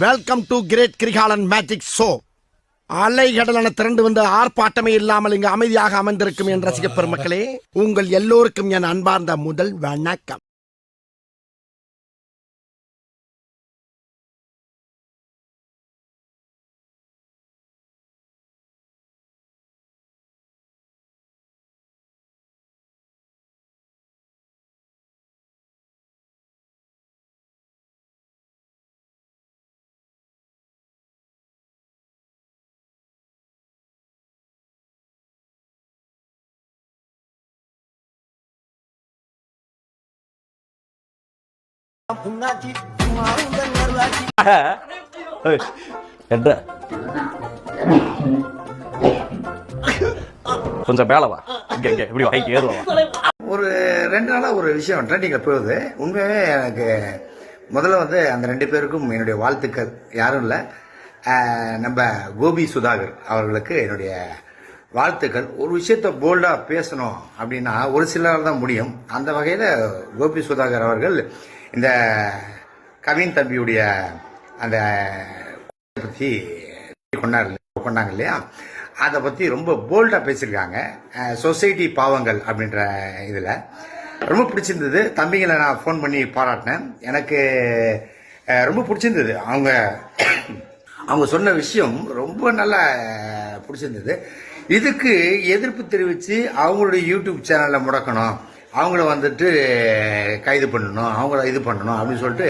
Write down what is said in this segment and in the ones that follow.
Welcome to great Kirikalan magic show. அலைகடலான திரண்டு வந்து ஆர்ப்பாட்டமே இல்லாமல் இங்கு அமைதியாக அமர்ந்திருக்கும் என் ரசிக பெருமக்களே, உங்கள் எல்லோருக்கும் என் அன்பார்ந்த முதல் வணக்கம். கொஞ்சம் மேலவா இப்படி ஒரு 2 நாளா ஒரு விஷயம் ட்ரெண்டிங்ல போகுது. உண்மையாவே எனக்கு முதல்ல வந்து அந்த 2 பேருக்கும் என்னுடைய வாழ்த்துக்கள். யாரும் இல்லை, நம்ம கோபி சுதாகர் அவர்களுக்கு என்னுடைய வாழ்த்துக்கள். ஒரு விஷயத்த போல்டா பேசணும் அப்படின்னா ஒரு சிலர் தான் முடியும். அந்த வகையில் கோபி சுதாகர் அவர்கள் இந்த கவின் தம்பியுடைய அந்த பற்றி கொண்டாங்க இல்லையா, அதை பற்றி ரொம்ப போல்டாக பேசியிருக்காங்க. சொசைட்டி பாவங்கள் அப்படின்ற இதில் ரொம்ப பிடிச்சிருந்தது. தம்பிங்களை நான் ஃபோன் பண்ணி பாராட்டினேன். எனக்கு ரொம்ப பிடிச்சிருந்தது. அவங்க சொன்ன விஷயம் ரொம்ப நல்லா பிடிச்சிருந்தது. இதுக்கு எதிர்ப்பு தெரிவித்து அவங்களுடைய யூடியூப் சேனலை முடக்கணும், அவங்கள வந்துட்டு கைது பண்ணணும், அவங்கள இது பண்ணணும் அப்படின்னு சொல்லிட்டு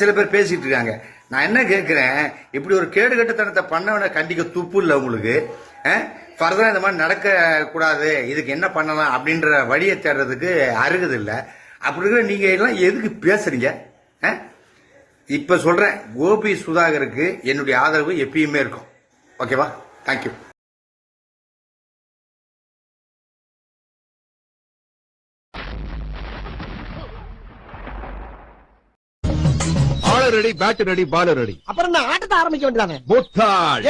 சில பேர் பேசிட்டு இருக்காங்க. நான் என்ன கேட்குறேன், இப்படி ஒரு கேடுகட்டத்தனத்தை பண்ணவனை கண்டிக்க துப்பு இல்லை உங்களுக்கு? ஃபர்தரா இந்த மாதிரி நடக்கக்கூடாது, இதுக்கு என்ன பண்ணலாம் அப்படின்ற வழியை தேடுறதுக்கு அருகது இல்லை. அப்படி இருக்கிற நீங்க எல்லாம் எதுக்கு பேசுறீங்க? இப்ப சொல்றேன், கோபி சுதாகருக்கு என்னுடைய ஆதரவு எப்பயுமே இருக்கும். ஓகேவா? தேங்க்யூ. ரெடி, பேட் ரெடி, பாலர் ரெடி. அப்புறம் இந்த ஆட்டத்தை ஆரம்பிக்க வேண்டியதானே? முட்டாள்.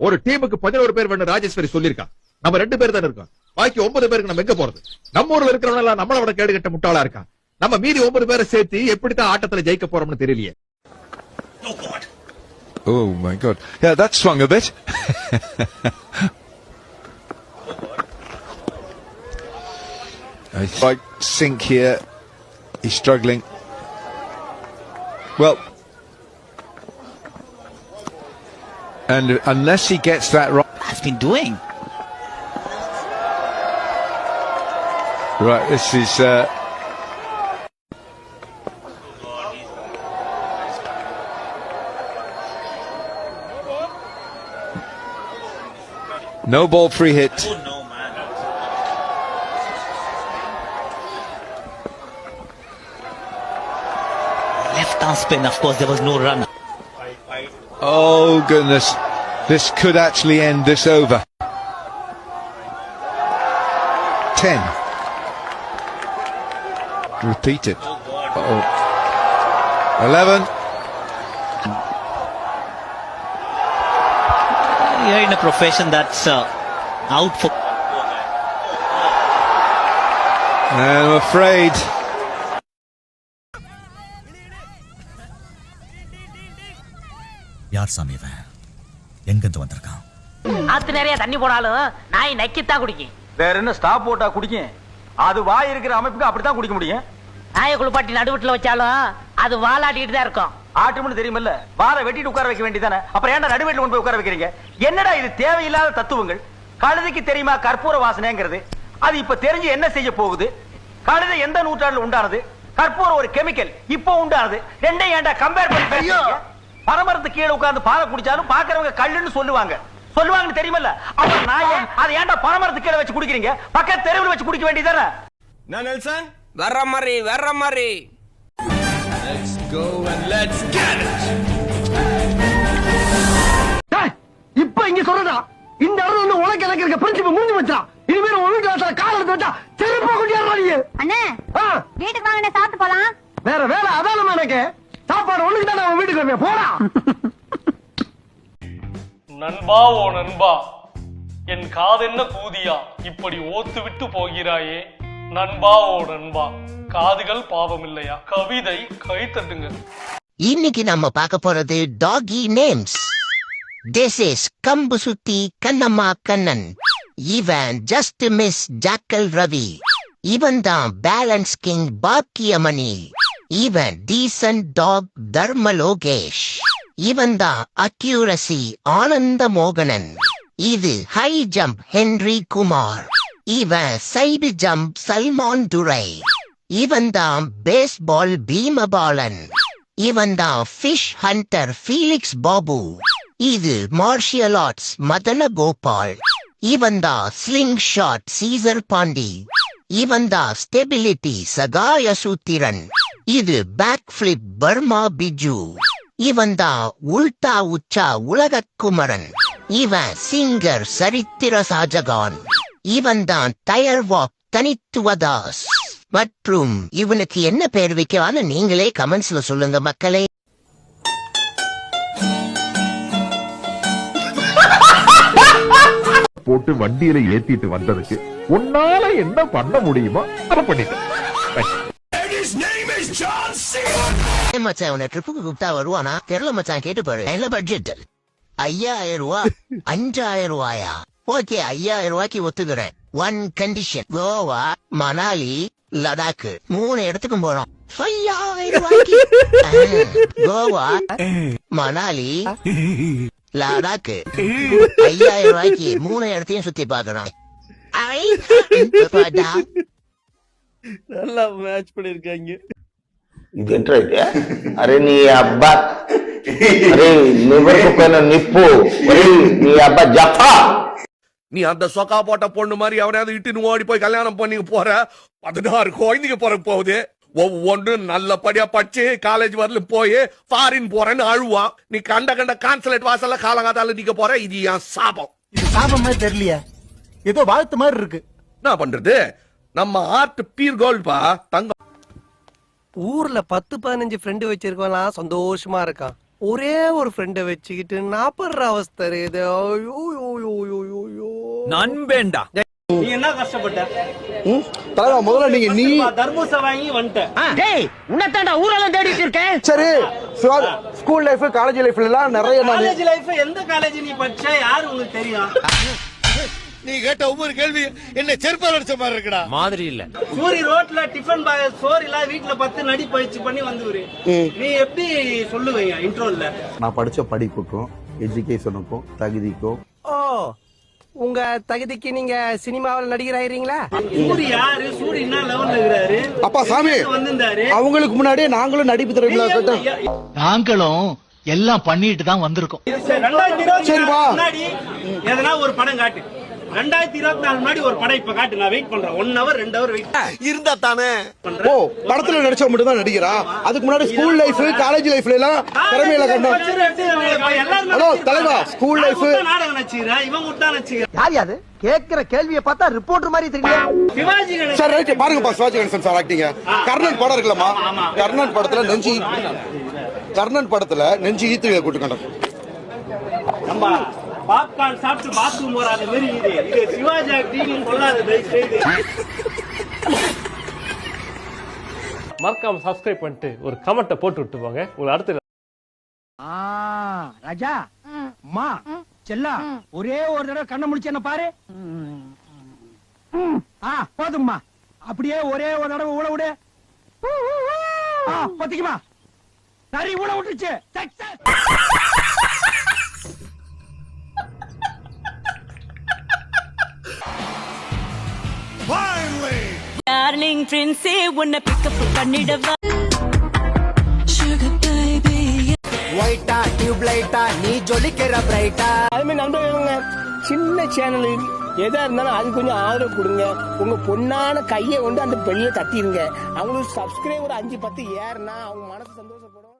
ஒரு டீமுக்கு 11 பேர் வேணும் ராஜேஸ்வரி சொல்லிருக்கா. நம்ம 2 பேர் தான் இருக்கோம். பாக்கி 9 பேருக்கு நம்ம எங்க போறது? நம்ம ஊர்ல இருக்கிறவங்க எல்லாம் நம்மளோட கேடு கட்ட முட்டாளா இருக்கான். நம்ம மீதி 9 பேரை சேர்த்து எப்படித்தான் ஆட்டத்துல ஜெயிக்க போறோம்னு தெரியலையே. Oh my god. Yeah, that swung a bit. I like Sink here. He's struggling. Well, and unless he gets that right, has been doing right. This is no ball, free hit. left arm spin. Of course, there was no run. Oh goodness, this could actually end this over. 10. Repeat it. Uh-oh. 11. You're in a profession that's out for. And I'm afraid. யார் சாமி இவன்? எங்கிருந்து வந்திருக்கான்? ஆத்து நிறைய தண்ணி போனாலும் நாய் நக்கித்தான் குடிக்கும். வேற என்ன ஸ்டாப் போட்டா குடிக்கும்? அது வாய் இருக்கிற அமைப்புக்கு அப்படித்தான் குடிக்க முடியும். நாயை குளிப்பாட்டி நடுவட்டுல வச்சாலும் அது வாலாட்டிட்டு தான் இருக்கும். ஆட்டும்னு தெரியுமில்ல, வாழை வெட்டிட்டு உட்கார வைக்க வேண்டியதானே. அப்புறம் ஏன்டா நடுவேட்டில் கொண்டு போய் உட்கார வைக்கிறீங்க? என்னடா இது தேவையில்லாத தத்துவங்கள்? கழுதைக்கு தெரியுமா கற்பூர வாசனைங்கிறது? அது இப்ப தெரிஞ்சு என்ன செய்ய போகுது? கழுதை எந்த நூற்றாண்டுல உண்டானது? கற்பூரம் ஒரு கெமிக்கல், இப்போ உண்டானது. ரெண்டையும் ஏன்டா கம்பேர் பண்ணி பேசுறீங்க? பரமரத்து கீழே உட்கார்ந்து பாலை குடிச்சாலும் பாக்குறவங்க கல்லுன்னு சொல்லுவாங்கன்னு தெரியுமல்ல. அப்புறம் நாயே அதை ஏன்டா பரமரத்து கீழே வச்சு குடிக்கிறீங்க? பக்கத்து தெருவில் வச்சு குடிக்க வேண்டியதானே. நான் நெல்சன் வர்ற மாதிரி let's go and let's get it. இப்ப இங்க சொல்றதா இந்த இடத்துல வந்து உனக்கு எனக்கு இருக்க பிரின்சிபல் முடிஞ்சு வச்சா. இனிமேல் உன் வீட்டுல கால் எடுத்து வச்சா செருப்பா கொண்டியாரா நீ? அண்ணே வீட்டுக்கு வாங்க, சாப்பிட்டு போலாம். வேற வேலை அதானமா எனக்கு? சாப்பாடு ஒண்ணுக்கு தானே அவன் வீட்டுக்கு வரவே போடா. நண்பா ஓ நண்பா, என் காதென்ன கூதியா இப்படி ஓத்து விட்டு போகிறாயே. நண்பா ஓ நண்பா, காதுகள் பாவம் இல்லையா? கவிதை கை தட்டுங்க. இன்னைக்கு நம்ம பார்க்க போறது டாகி நேம்ஸ். This is கம்பு சுத்தி கண்ணம்மா கண்ணன். இவன் ஜஸ்ட் மிஸ் ஜாக்கல் ரவி. இவன் தான் பேலன்ஸ் கிங் பாக்கியமணி. இவன் டீசன்ட் டாக் தர்ம லோகேஷ். இவன் தான் அக்யூரசி ஆனந்த மோகனன். இது ஹை ஜம்ப் ஹென்ரி குமார். இவன் சைடு ஜம்ப் சல்மான் துரை. இவன் தான் பேஸ்பால் பீமபாலன். இவன் தான் ஃபிஷ் ஹண்டர் ஃபீலிக்ஸ் பாபு. இது மார்ஷியல் ஆர்ட்ஸ் மதன கோபால். இவன் தான் ஸ்லிங் ஷாட் சீசர் பாண்டி. இவன் தான் ஸ்டெபிலிட்டி சகாய சூத்திரன். இது பேக் பிளிப் பர்மா பிஜு. இவன் தான் உல்டா உச்சா உலகக்குமரன். இவன் சிங்கர் சரித்திர ஷாஜகான். இவன் தான் டயர் வாக் தனித்துவதாஸ். மற்றும் இவனுக்கு என்ன பேர் வைக்கலான்னு நீங்களே கமெண்ட்ஸ்ல சொல்லுங்க மக்களே. போட்டு வண்டியில ஏத்திட்டு வந்ததுக்கு உன்னால என்ன பண்ண முடியுமோ அதை பண்ணிட்டேன். மச்சான் உன்னை ட்ரிப்புக்கு கூப்பிட்டா வருவானா தெரியல மச்சான், கேட்டு பாரு. என்ன பட்ஜெட்? 5000 ரூபாய். 5000 ரூபாயா? ஓகே, 5000 ரூபாய்க்கு ஒத்துக்கிறேன். ஒன் கண்டிஷன், கோவா மணாலி லடாக்கு 3 இடத்துக்கும் போறோம். 5000 ரூபாய்க்கு கோவா மணாலி லடாக்கு 5000 ரூபாய்க்கு 3 இடத்தையும் சுத்தி பாக்குறோம். நல்லா மேட்ச் பண்ணிருக்காங்க. అరే నీ అబ్బా, అరే లివర్ పైన నిప్పు, నీ అబ్బా జఫా. நீ அந்த சொக்கா போட்ட பொண்ணு மாதிரி அவனையாவது இட்டுன்னு ஓடி போய் கல்யாணம் பண்ணி போற. 16 குழந்தைங்க பிறகு போகுது. ஒவ்வொன்று நல்லபடியா படிச்சு காலேஜ் வரல போய் ஃபாரின் போறேன்னு அழுவான். நீ கண்ட கான்சுலேட் வாசல்ல காலங்காத்தால நிக்க போற. இது என் சாபம். இது சாபம் மாதிரி தெரியலையா, ஏதோ வாழ்த்து மாதிரி இருக்கு. என்ன பண்றது, நம்ம ஆர்ட் பீர் கோல்ட்பா தங்கம். ஊர்ல 10-15 ஃப்ரெண்டு வச்சிருக்கலாம், சந்தோஷமா இருக்கான். ஒரே ஒரு ஃப்ரெண்டை வச்சுக்கிட்டு நாப்படுற அவஸ்தை இது. நண்பேண்டா நீ என்ன கஷ்டப்பட்ட தலைவா, முதல்ல நீ தர்பூச வாங்கி வந்துட்ட. உன்னதாண்டா ஊரெல்லாம் தேடிட்டு இருக்கேன். சரி, ஸ்கூல் லைஃப் காலேஜ் லைஃப்ல எல்லாம் நிறைய காலேஜ் லைஃப் எந்த காலேஜ் நீ படிச்ச யாரு உங்களுக்கு தெரியும்? நீ கேட்ட ஒவ்வொரு கேள்வி என்ன செருப்பால் அடிச்ச மாதிரி இருக்குடா. மாதிரி இல்ல. சூரி ரோட்ல டிஃபன் பாய் சோறு இல்ல வீட்டுல 10 நடி பயிற்சி பண்ணி வந்துரு. நீ எப்படி சொல்லுவீங்க இன்ட்ரோல? நான் படிச்ச படிப்புக்கும் எஜுகேஷனுக்கும் தகுதிக்கும். ஓ, உங்க தகுதிக்கு நீங்க சினிமாவில் நடிகர் ஆயிரீங்களா? சூரி யாரு? சூரி என்ன லெவல்ல இருக்கிறாரு? அப்பா சாமி வந்திருந்தாரு. அவங்களுக்கு முன்னாடியே நாங்களும் நடிப்பு திரையில நாங்களும் எல்லாம் பண்ணிட்டு தான் வந்திருக்கோம். 2024 முன்னாடி எதனா ஒரு படம் காட்டு. 2024 முன்னாடி ஒரு படம் இப்ப காட்டு. நான் வெயிட் பண்றேன். 1 hour 2 hour வெயிட் இருந்தா தானே. ஓ, படத்துல நடிச்சா மட்டும் தான் நடிகரா? அதுக்கு முன்னாடி ஸ்கூல் லைஃப் காலேஜ் லைஃப்ல எல்லாம் திறமையில கண்டோம். ஹலோ தலைவா, ஸ்கூல் லைஃப் நாடகம் நடிச்சீரா? இவன் முட்டா நடிச்சீரா? யார் யாது கேக்குற கேள்வியை பார்த்தா ரிப்போர்ட்டர் மாதிரி தெரியல. சிவாஜி கணேசன் சார் ரைட், பாருங்கப்பா சிவாஜி கணேசன் சார் ஆக்டிங்க. கர்ணன் படம் இருக்குல்லம்மா, கர்ணன் படத்துல நெஞ்சு ஈத்து கூட்டு கண்டோம். அம்மா பாப்கார்ன் சாப்பிட்டு பாத்ரூம் போறாத மாதிரி இது சிவாஜி ஆக்டிங் கொள்ளாத தயவு. மறக்காம சப்ஸ்கிரைப் பண்ணிட்டு ஒரு கமெண்ட்டை போட்டு விட்டு போங்க. உங்களை அடுத்த ராஜா அம்மா செல்லா ஒரே ஒரு தடவை கண்ணை முடிச்சு என்ன பாரு. போதும்மா, அப்படியே ஒரே ஒரு தடவை ஊழ விடு. பத்திக்குமா? சரி, ஊழ விட்டுச்சு. டார்லிங் பிரின்ஸே உன்னை பிக்கப் பண்ணிடவா? ஒயிட்டா டியூப் லைட்டா நீ ஜொலிக்கிற பிரைட்டா. அதுமே நண்பர்கள்ங்க, சின்ன சேனல் எதா இருந்தாலும் அது கொஞ்சம் ஆதரவு கொடுங்க. உங்க பொண்ணான கையை கொண்டு அந்த பெல்ல தட்டிடுங்க. அவங்களுக்கு சப்ஸ்கிரைபர் 5-10 ஏறுனா அவங்க மனசு சந்தோஷப்படும்.